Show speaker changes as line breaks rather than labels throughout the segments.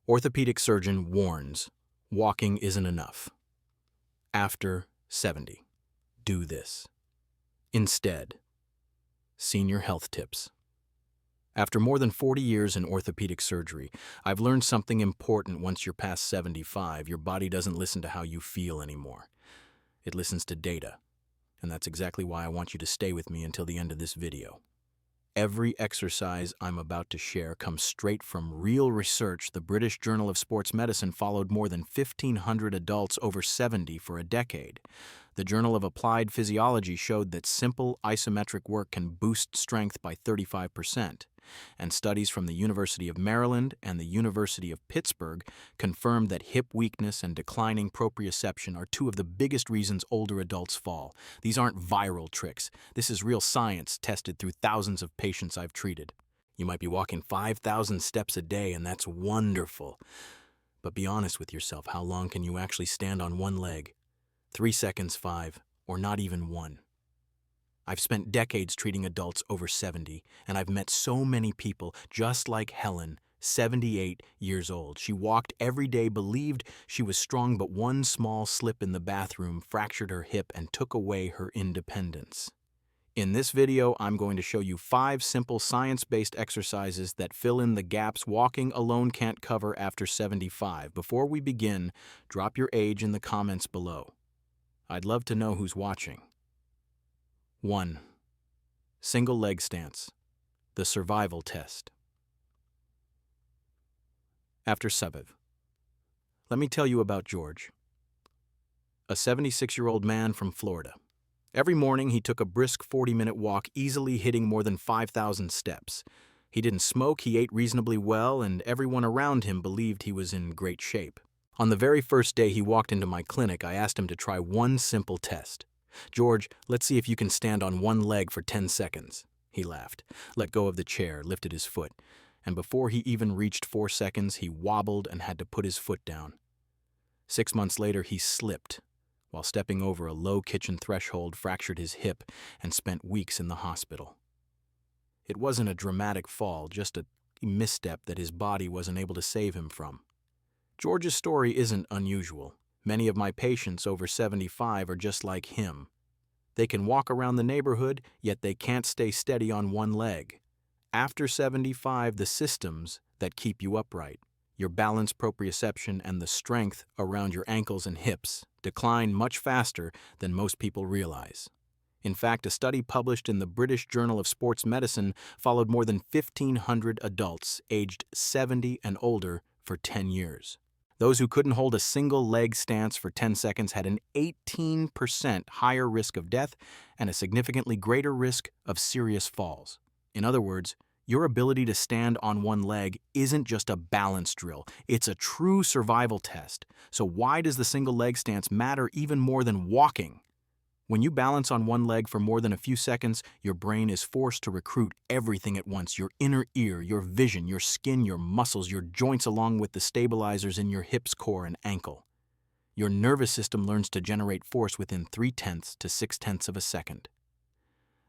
Orthopedic surgeon warns, walking isn't enough. After 70, do this. Instead, senior health tips. After more than 40 years in orthopedic surgery, I've learned something important. Once you're past 75, your body doesn't listen to how you feel anymore. It listens to data. And that's exactly why I want you to stay with me until the end of this video. Every exercise I'm about to share comes straight from real research. The British Journal of Sports Medicine followed more than 1,500 adults over 70 for a decade. The Journal of Applied Physiology showed that simple isometric work can boost strength by 35%. And studies from the University of Maryland and the University of Pittsburgh confirmed that hip weakness and declining proprioception are two of the biggest reasons older adults fall. These aren't viral tricks. This is real science tested through thousands of patients I've treated. You might be walking 5,000 steps a day, and that's wonderful. But be honest with yourself. How long can you actually stand on one leg? 3 seconds, 5, or not even 1. I've spent decades treating adults over 70, and I've met so many people just like Helen, 78 years old. She walked every day, believed she was strong, but one small slip in the bathroom fractured her hip and took away her independence. In this video, I'm going to show you 5 simple science-based exercises that fill in the gaps walking alone can't cover after 75. Before we begin, drop your age in the comments below. I'd love to know who's watching. 1. Single leg stance, the survival test. After 7. Let me tell you about George, a 76-year-old man from Florida. Every morning he took a brisk 40-minute walk, easily hitting more than 5,000 steps. He didn't smoke, he ate reasonably well, and everyone around him believed he was in great shape. On the very first day he walked into my clinic, I asked him to try one simple test. "George, let's see if you can stand on one leg for 10 seconds. He laughed, let go of the chair, lifted his foot, and before he even reached 4 seconds, he wobbled and had to put his foot down. 6 months later, he slipped while stepping over a low kitchen threshold, fractured his hip, and spent weeks in the hospital. It wasn't a dramatic fall, just a misstep that his body wasn't able to save him from. George's story isn't unusual. Many of my patients over 75 are just like him. They can walk around the neighborhood, yet they can't stay steady on one leg. After 75, the systems that keep you upright, your balance, proprioception, and the strength around your ankles and hips decline much faster than most people realize. In fact, a study published in the British Journal of Sports Medicine followed more than 1,500 adults aged 70 and older for 10 years. Those who couldn't hold a single leg stance for 10 seconds had an 18% higher risk of death and a significantly greater risk of serious falls. In other words, your ability to stand on one leg isn't just a balance drill, it's a true survival test. So why does the single leg stance matter even more than walking? When you balance on one leg for more than a few seconds, your brain is forced to recruit everything at once: your inner ear, your vision, your skin, your muscles, your joints, along with the stabilizers in your hips, core, and ankle. Your nervous system learns to generate force within 0.3 to 0.6 of a second.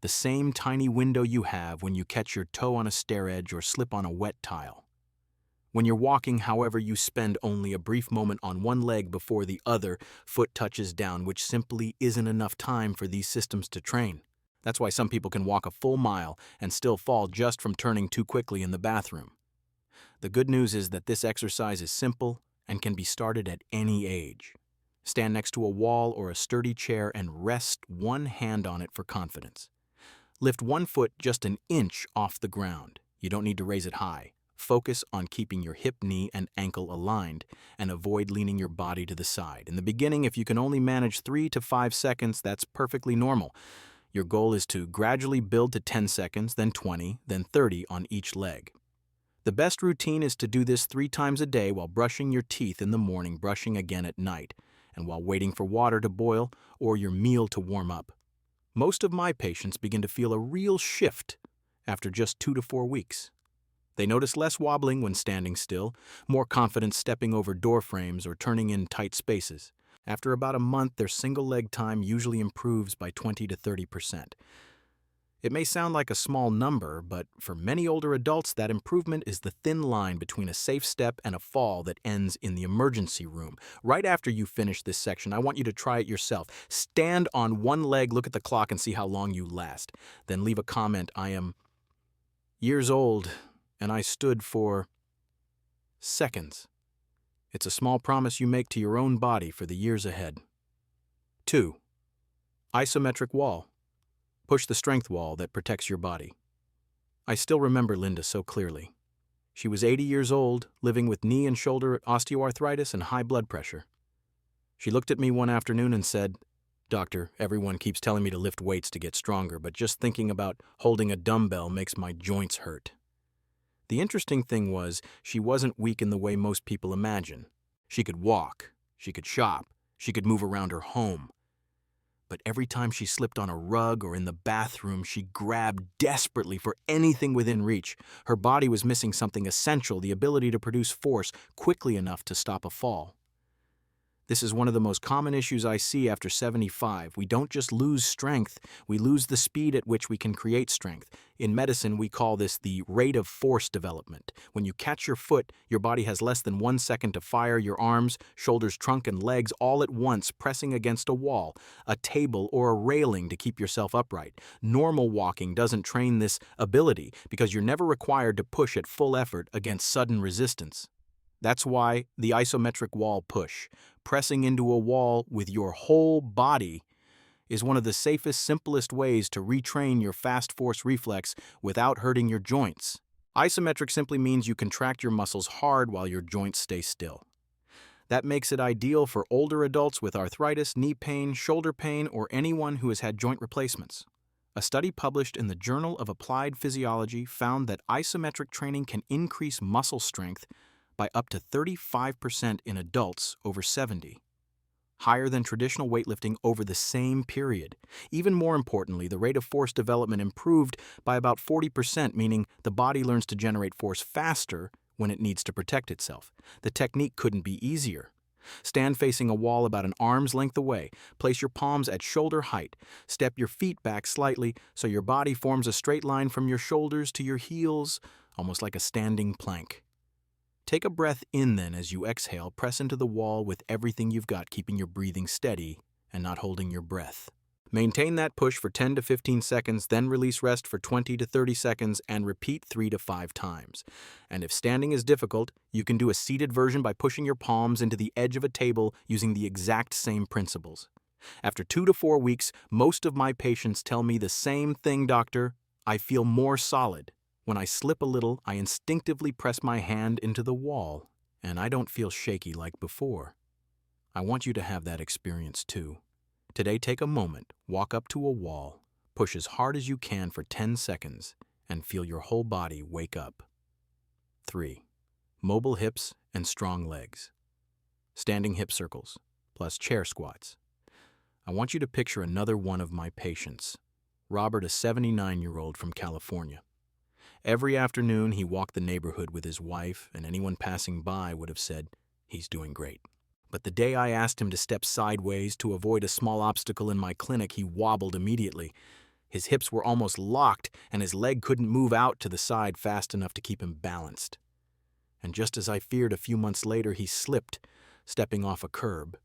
The same tiny window you have when you catch your toe on a stair edge or slip on a wet tile. When you're walking, however, you spend only a brief moment on one leg before the other foot touches down, which simply isn't enough time for these systems to train. That's why some people can walk a full mile and still fall just from turning too quickly in the bathroom. The good news is that this exercise is simple and can be started at any age. Stand next to a wall or a sturdy chair and rest one hand on it for confidence. Lift one foot just an inch off the ground. You don't need to raise it high. Focus on keeping your hip, knee, and ankle aligned, and avoid leaning your body to the side. In the beginning, if you can only manage 3 to 5 seconds, that's perfectly normal. Your goal is to gradually build to 10 seconds, then 20, then 30 on each leg. The best routine is to do this 3 times a day while brushing your teeth in the morning, brushing again at night, and while waiting for water to boil or your meal to warm up. Most of my patients begin to feel a real shift after just 2 to 4 weeks. They notice less wobbling when standing still, more confidence stepping over door frames or turning in tight spaces. After about a month, their single leg time usually improves by 20 to 30%. It may sound like a small number, but for many older adults, that improvement is the thin line between a safe step and a fall that ends in the emergency room. Right after you finish this section, I want you to try it yourself. Stand on one leg, look at the clock, and see how long you last. Then leave a comment. I am years old, and I stood for seconds. It's a small promise you make to your own body for the years ahead. 2. Isometric wall. Push the strength wall that protects your body. I still remember Linda so clearly. She was 80 years old, living with knee and shoulder osteoarthritis and high blood pressure. She looked at me one afternoon and said, "Doctor, everyone keeps telling me to lift weights to get stronger, but just thinking about holding a dumbbell makes my joints hurt." The interesting thing was, she wasn't weak in the way most people imagine. She could walk, she could shop, she could move around her home. But every time she slipped on a rug or in the bathroom, she grabbed desperately for anything within reach. Her body was missing something essential, the ability to produce force quickly enough to stop a fall. This is one of the most common issues I see after 75. We don't just lose strength, we lose the speed at which we can create strength. In medicine, we call this the rate of force development. When you catch your foot, your body has less than 1 second to fire your arms, shoulders, trunk, and legs all at once, pressing against a wall, a table, or a railing to keep yourself upright. Normal walking doesn't train this ability because you're never required to push at full effort against sudden resistance. That's why the isometric wall push, pressing into a wall with your whole body, is one of the safest, simplest ways to retrain your fast force reflex without hurting your joints. Isometric simply means you contract your muscles hard while your joints stay still. That makes it ideal for older adults with arthritis, knee pain, shoulder pain, or anyone who has had joint replacements. A study published in the Journal of Applied Physiology found that isometric training can increase muscle strength by up to 35% in adults over 70, higher than traditional weightlifting over the same period. Even more importantly, the rate of force development improved by about 40%, meaning the body learns to generate force faster when it needs to protect itself. The technique couldn't be easier. Stand facing a wall about an arm's length away. Place your palms at shoulder height. Step your feet back slightly so your body forms a straight line from your shoulders to your heels, almost like a standing plank. Take a breath in then as you exhale, press into the wall with everything you've got, keeping your breathing steady and not holding your breath. Maintain that push for 10 to 15 seconds, then release rest for 20 to 30 seconds and repeat 3 to 5 times. And if standing is difficult, you can do a seated version by pushing your palms into the edge of a table using the exact same principles. After 2 to 4 weeks, most of my patients tell me the same thing, "Doctor, I feel more solid. When I slip a little, I instinctively press my hand into the wall, and I don't feel shaky like before." I want you to have that experience too. Today, take a moment, walk up to a wall, push as hard as you can for 10 seconds, and feel your whole body wake up. 3. Mobile hips and strong legs. Standing hip circles, plus chair squats. I want you to picture another one of my patients, Robert, a 79-year-old from California. Every afternoon, he walked the neighborhood with his wife, and anyone passing by would have said, "He's doing great." But the day I asked him to step sideways to avoid a small obstacle in my clinic, he wobbled immediately. His hips were almost locked, and his leg couldn't move out to the side fast enough to keep him balanced. And just as I feared, a few months later, he slipped, stepping off a curb.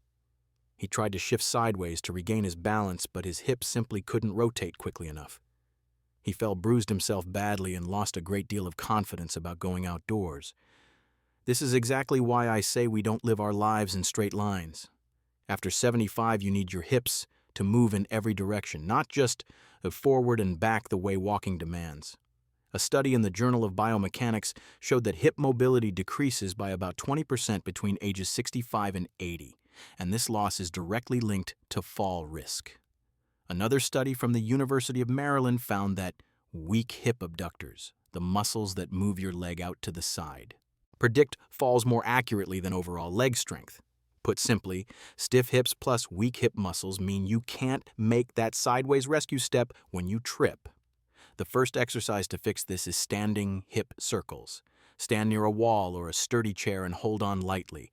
He tried to shift sideways to regain his balance, but his hips simply couldn't rotate quickly enough. He fell, bruised himself badly, and lost a great deal of confidence about going outdoors. This is exactly why I say we don't live our lives in straight lines. After 75, you need your hips to move in every direction, not just forward and back the way walking demands. A study in the Journal of Biomechanics showed that hip mobility decreases by about 20% between ages 65 and 80, and this loss is directly linked to fall risk. Another study from the University of Maryland found that weak hip abductors, the muscles that move your leg out to the side, predict falls more accurately than overall leg strength. Put simply, stiff hips plus weak hip muscles mean you can't make that sideways rescue step when you trip. The first exercise to fix this is standing hip circles. Stand near a wall or a sturdy chair and hold on lightly.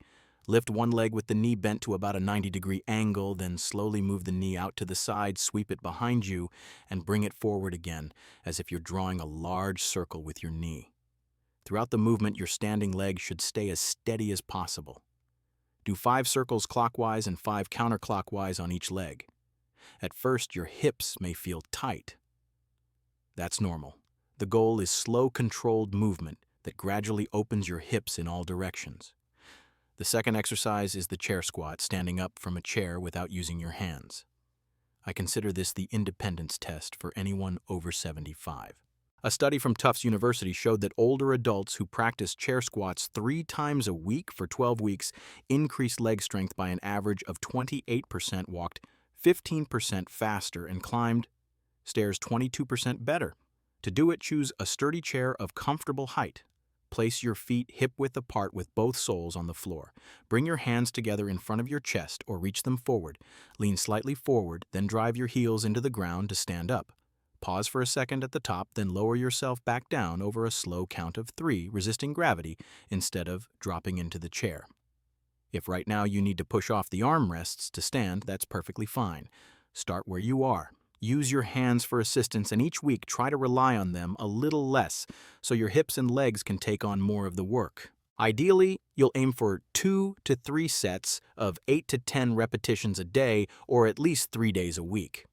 Lift one leg with the knee bent to about a 90-degree angle, then slowly move the knee out to the side, sweep it behind you, and bring it forward again, as if you're drawing a large circle with your knee. Throughout the movement, your standing leg should stay as steady as possible. Do 5 circles clockwise and 5 counterclockwise on each leg. At first, your hips may feel tight. That's normal. The goal is slow, controlled movement that gradually opens your hips in all directions. The second exercise is the chair squat, standing up from a chair without using your hands. I consider this the independence test for anyone over 75. A study from Tufts University showed that older adults who practiced chair squats 3 times a week for 12 weeks increased leg strength by an average of 28%, walked 15% faster, and climbed stairs 22% better. To do it, choose a sturdy chair of comfortable height. Place your feet hip-width apart with both soles on the floor. Bring your hands together in front of your chest or reach them forward. Lean slightly forward, then drive your heels into the ground to stand up. Pause for a second at the top, then lower yourself back down over a slow count of 3, resisting gravity instead of dropping into the chair. If right now you need to push off the armrests to stand, that's perfectly fine. Start where you are. Use your hands for assistance, and each week try to rely on them a little less so your hips and legs can take on more of the work. Ideally, you'll aim for 2 to 3 sets of 8 to 10 repetitions a day, or at least 3 days a week.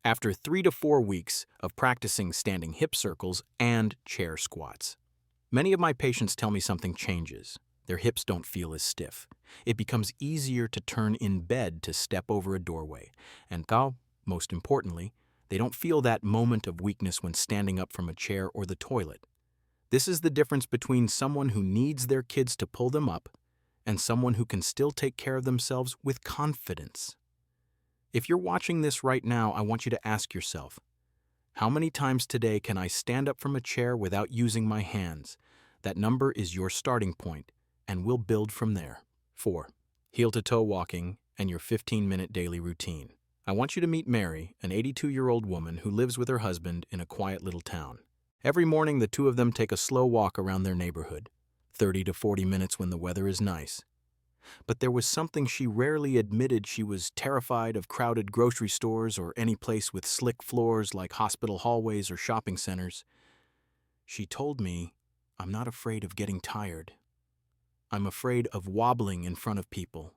After 3 to 4 weeks of practicing standing hip circles and chair squats, many of my patients tell me something changes. Their hips don't feel as stiff. It becomes easier to turn in bed to step over a doorway. And most importantly, they don't feel that moment of weakness when standing up from a chair or the toilet. This is the difference between someone who needs their kids to pull them up and someone who can still take care of themselves with confidence. If you're watching this right now, I want you to ask yourself, how many times today can I stand up from a chair without using my hands? That number is your starting point, and we'll build from there. 4. Heel-to-toe walking and your 15-minute daily routine. I want you to meet Mary, an 82-year-old woman who lives with her husband in a quiet little town. Every morning, the two of them take a slow walk around their neighborhood, 30 to 40 minutes when the weather is nice. But there was something she rarely admitted. She was terrified of crowded grocery stores or any place with slick floors like hospital hallways or shopping centers. She told me, "I'm not afraid of getting tired. I'm afraid of wobbling in front of people."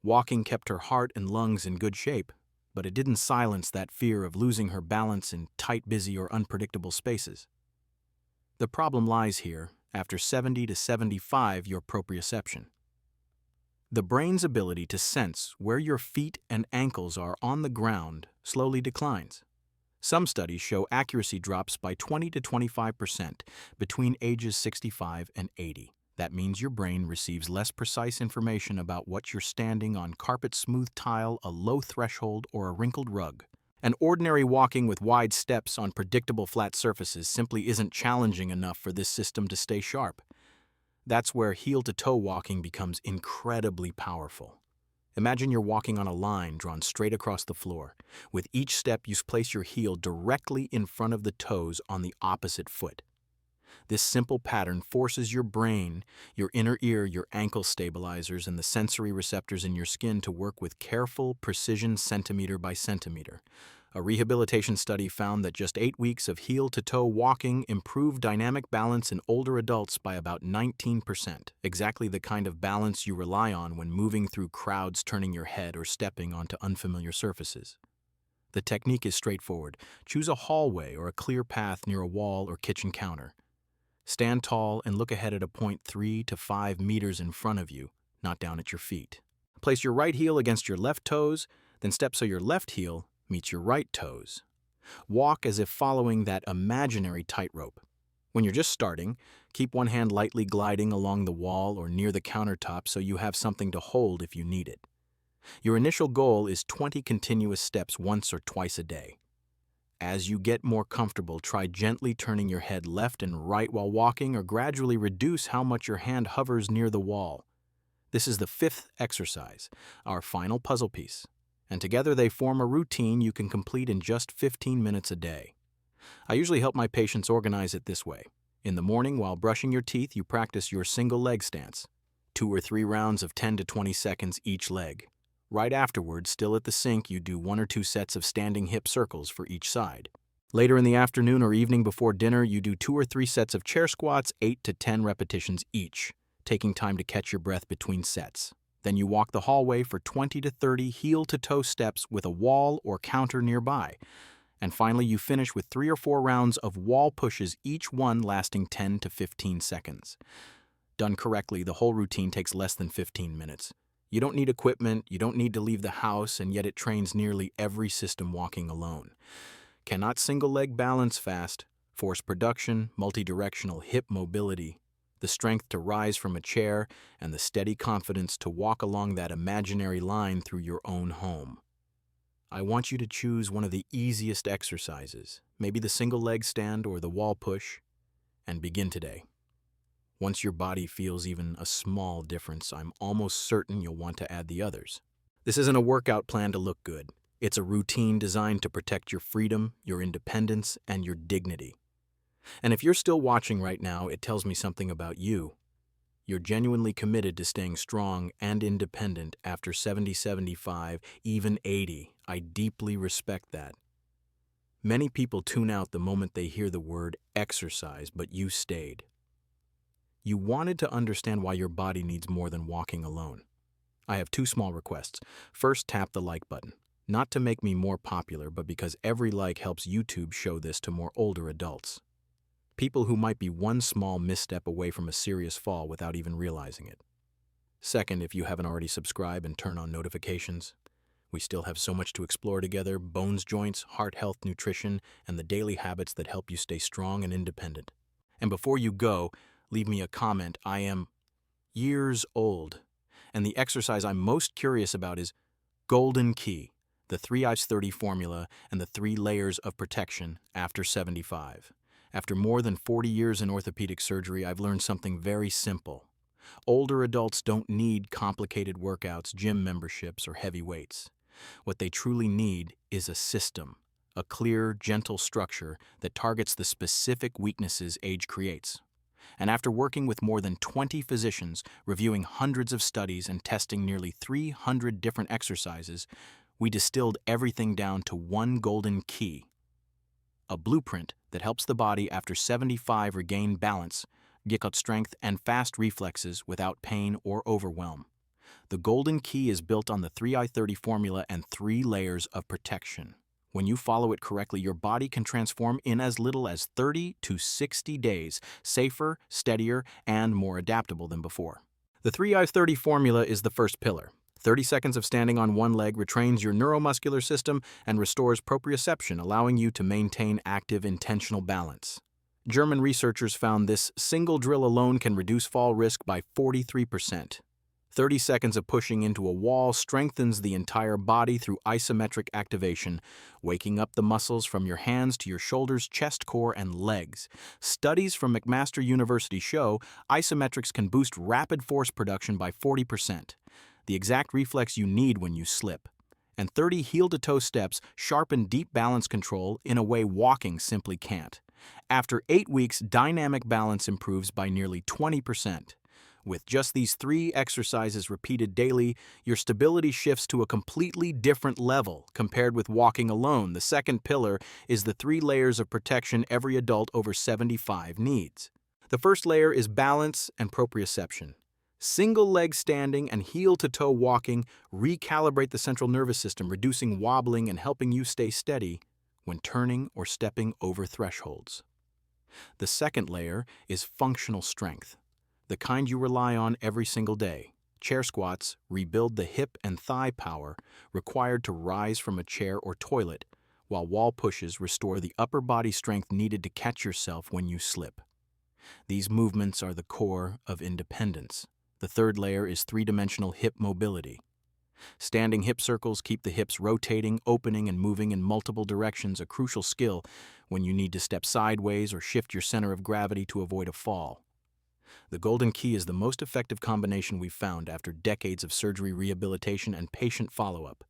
Walking kept her heart and lungs in good shape, but it didn't silence that fear of losing her balance in tight, busy, or unpredictable spaces. The problem lies here, after 70 to 75, your proprioception. The brain's ability to sense where your feet and ankles are on the ground slowly declines. Some studies show accuracy drops by 20 to 25% between ages 65 and 80. That means your brain receives less precise information about what you're standing on: carpet, smooth tile, a low threshold, or a wrinkled rug. And ordinary walking with wide steps on predictable flat surfaces simply isn't challenging enough for this system to stay sharp. That's where heel-to-toe walking becomes incredibly powerful. Imagine you're walking on a line drawn straight across the floor. With each step, you place your heel directly in front of the toes on the opposite foot. This simple pattern forces your brain, your inner ear, your ankle stabilizers, and the sensory receptors in your skin to work with careful precision, centimeter by centimeter. A rehabilitation study found that just 8 weeks of heel-to-toe walking improved dynamic balance in older adults by about 19%, exactly the kind of balance you rely on when moving through crowds, turning your head, or stepping onto unfamiliar surfaces. The technique is straightforward. Choose a hallway or a clear path near a wall or kitchen counter. Stand tall and look ahead at a point 3 to 5 meters in front of you, not down at your feet. Place your right heel against your left toes, then step so your left heel meets your right toes. Walk as if following that imaginary tightrope. When you're just starting, keep one hand lightly gliding along the wall or near the countertop so you have something to hold if you need it. Your initial goal is 20 continuous steps once or twice a day. As you get more comfortable, try gently turning your head left and right while walking, or gradually reduce how much your hand hovers near the wall. This is the 5th exercise, our final puzzle piece, and together they form a routine you can complete in just 15 minutes a day. I usually help my patients organize it this way. In the morning, while brushing your teeth, you practice your single leg stance. 2 or 3 rounds of 10 to 20 seconds each leg. Right afterwards, still at the sink, you do 1 or 2 sets of standing hip circles for each side. Later in the afternoon or evening before dinner, you do 2 or 3 sets of chair squats, 8 to 10 repetitions each, taking time to catch your breath between sets. Then you walk the hallway for 20 to 30 heel-to-toe steps with a wall or counter nearby. And finally, you finish with 3 or 4 rounds of wall pushes, each one lasting 10 to 15 seconds. Done correctly, the whole routine takes less than 15 minutes. You don't need equipment, you don't need to leave the house, and yet it trains nearly every system walking alone. Cannot single leg balance fast, force production, multidirectional hip mobility, the strength to rise from a chair, and the steady confidence to walk along that imaginary line through your own home. I want you to choose one of the easiest exercises, maybe the single leg stand or the wall push, and begin today. Once your body feels even a small difference, I'm almost certain you'll want to add the others. This isn't a workout plan to look good. It's a routine designed to protect your freedom, your independence, and your dignity. And if you're still watching right now, it tells me something about you. You're genuinely committed to staying strong and independent after 70, 75, even 80. I deeply respect that. Many people tune out the moment they hear the word exercise, but you stayed. You wanted to understand why your body needs more than walking alone. I have 2 small requests. First, tap the like button. Not to make me more popular, but because every like helps YouTube show this to more older adults. People who might be one small misstep away from a serious fall without even realizing it. Second, if you haven't already subscribed and turn on notifications. We still have so much to explore together: bones, joints, heart health, nutrition, and the daily habits that help you stay strong and independent. And before you go, leave me a comment. I am years old, and the exercise I'm most curious about is Golden Key, the 3Isometric formula, and the 3 layers of protection after 75. After more than 40 years in orthopedic surgery, I've learned something very simple. Older adults don't need complicated workouts, gym memberships, or heavy weights. What they truly need is a system, a clear, gentle structure that targets the specific weaknesses age creates. And after working with more than 20 physicians, reviewing hundreds of studies, and testing nearly 300 different exercises, we distilled everything down to one golden key: a blueprint that helps the body after 75 regain balance, get strength, and fast reflexes without pain or overwhelm. The golden key is built on the 3I30 formula and 3 layers of protection. When you follow it correctly, your body can transform in as little as 30 to 60 days, safer, steadier, and more adaptable than before. The 3I30 formula is the first pillar. 30 seconds of standing on one leg retrains your neuromuscular system and restores proprioception, allowing you to maintain active, intentional balance. German researchers found this single drill alone can reduce fall risk by 43%. 30 seconds of pushing into a wall strengthens the entire body through isometric activation, waking up the muscles from your hands to your shoulders, chest, core, and legs. Studies from McMaster University show isometrics can boost rapid force production by 40%, the exact reflex you need when you slip. And 30 heel-to-toe steps sharpen deep balance control in a way walking simply can't. After 8 weeks, dynamic balance improves by nearly 20%. With just these 3 exercises repeated daily, your stability shifts to a completely different level compared with walking alone. The second pillar is the 3 layers of protection every adult over 75 needs. The first layer is balance and proprioception. Single leg standing and heel-to-toe walking recalibrate the central nervous system, reducing wobbling and helping you stay steady when turning or stepping over thresholds. The second layer is functional strength, the kind you rely on every single day. Chair squats rebuild the hip and thigh power required to rise from a chair or toilet, while wall pushes restore the upper body strength needed to catch yourself when you slip. These movements are the core of independence. The third layer is 3-dimensional hip mobility. Standing hip circles keep the hips rotating, opening, and moving in multiple directions, a crucial skill when you need to step sideways or shift your center of gravity to avoid a fall. The golden key is the most effective combination we've found after decades of surgery, rehabilitation, and patient follow-up.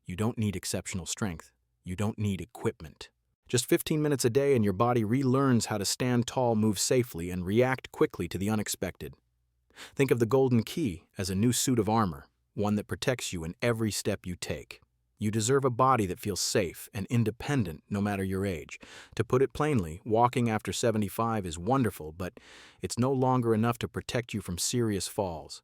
You don't need exceptional strength. You don't need equipment. Just 15 minutes a day and your body relearns how to stand tall, move safely, and react quickly to the unexpected. Think of the golden key as a new suit of armor, one that protects you in every step you take. You deserve a body that feels safe and independent no matter your age. To put it plainly, walking after 75 is wonderful, but it's no longer enough to protect you from serious falls.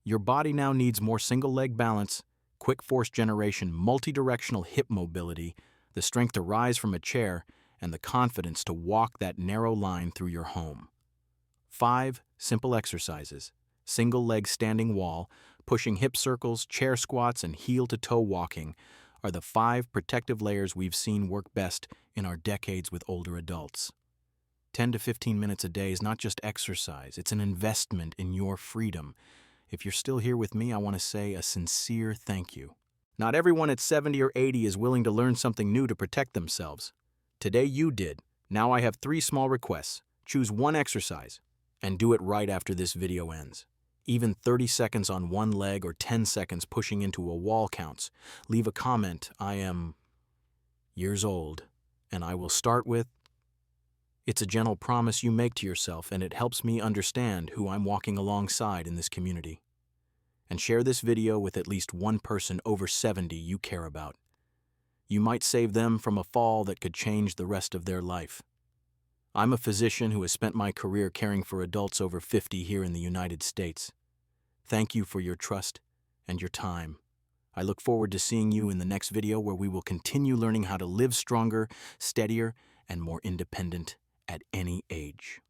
Your body now needs more single-leg balance, quick force generation, multi-directional hip mobility, the strength to rise from a chair, and the confidence to walk that narrow line through your home. 5 simple exercises: single-leg standing wall, pushing hip circles, chair squats, and heel-to-toe walking are the 5 protective layers we've seen work best in our decades with older adults. 10 to 15 minutes a day is not just exercise, it's an investment in your freedom. If you're still here with me, I want to say a sincere thank you. Not everyone at 70 or 80 is willing to learn something new to protect themselves. Today you did. Now I have 3 small requests. Choose one exercise and do it right after this video ends. Even 30 seconds on one leg or 10 seconds pushing into a wall counts. Leave a comment. I am years old, and I will start with, it's a gentle promise you make to yourself, and it helps me understand who I'm walking alongside in this community. And share this video with at least one person over 70 you care about. You might save them from a fall that could change the rest of their life. I'm a physician who has spent my career caring for adults over 50 here in the United States. Thank you for your trust and your time. I look forward to seeing you in the next video where we will continue learning how to live stronger, steadier, and more independent at any age.